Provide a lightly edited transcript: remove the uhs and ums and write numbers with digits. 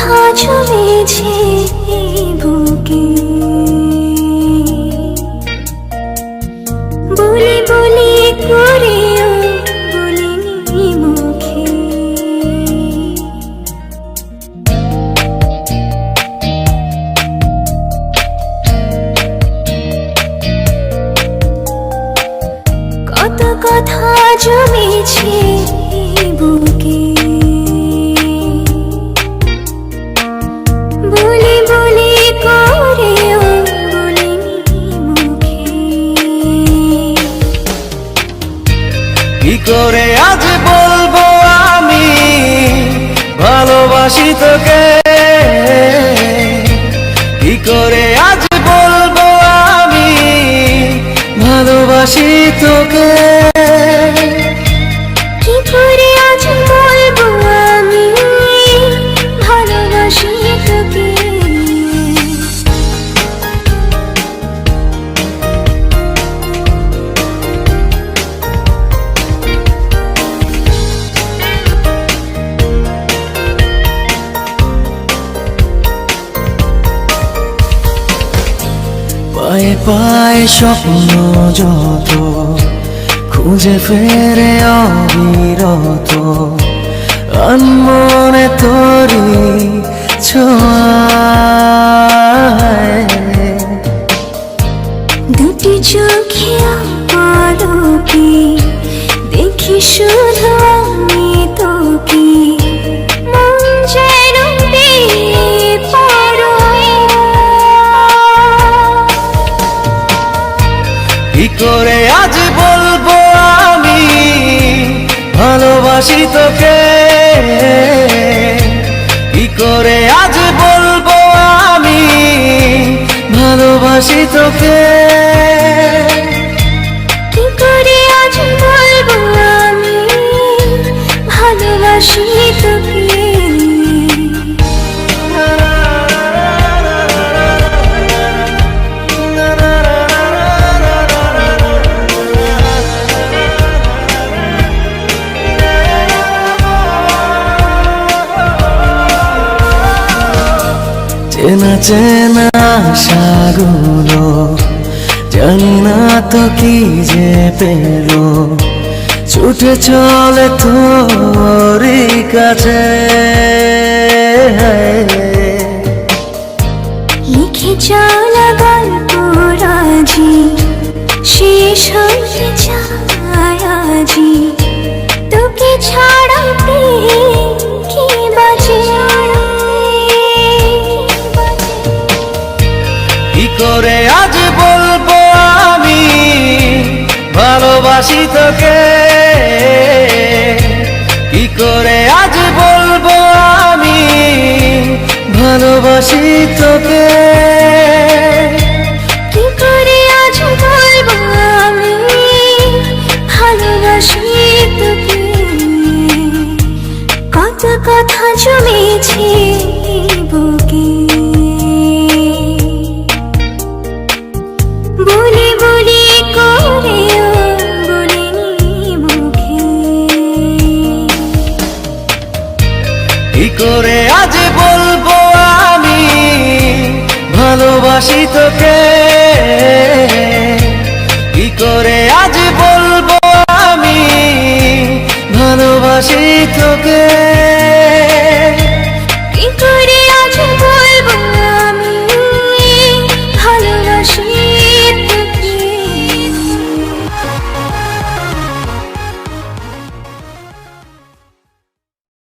কথা জমেছে বুকে, বলি বলি করেও বলিনি মুখে। কত কথা জমেছে বুকে, বলি বলি করেও বলিনি মুখে। কি করে আজ বলবো আমি ভালোবাসি তোকে, কি করে আজ বলবো আমি ভালোবাসি তোকে। কি করে আজ বলবো আমি ভালোবাসি তোকে। পায়ে পায়ে স্বপ্ন যত খুঁজে ফেরে অবিরত, আনমনে তোরি ছোঁয়ায়। দুটি চোখে পলকে দেখি শুধু আমি তোকে, মন যেন বেপরোয়া। কি করে আজ বলবো আমি ভালোবাসি তোকে, কি করে আজ বলবো আমি ভালোবাসি তোকে। কি করে আজ বলবো আমি ভালোবাসি তোকে। চেনা চেনা আশাগুলো জানি না তো কি যে পেলো, ছুটে চলে তোরই কাছে। লিখে চলা গল্প রাজি শেষ হতে চায় আজি, তোকে ছাড়া প্রেম কি বাজে। কি করে আজ বলবো আমি ভালোবাসি তোকে, কি করে আজ বলবো আমি ভালোবাসি তোকে। কি করে আজ বলবো আমি ভালোবাসি তোকে। কত কথা জমেছে বুকে, বলি বলি করেও বলিনি মুখে। কি করে আজ বলবো আমি ভালোবাসি তোকে, কি করে আজ বলবো আমি ভালোবাসি তোকে।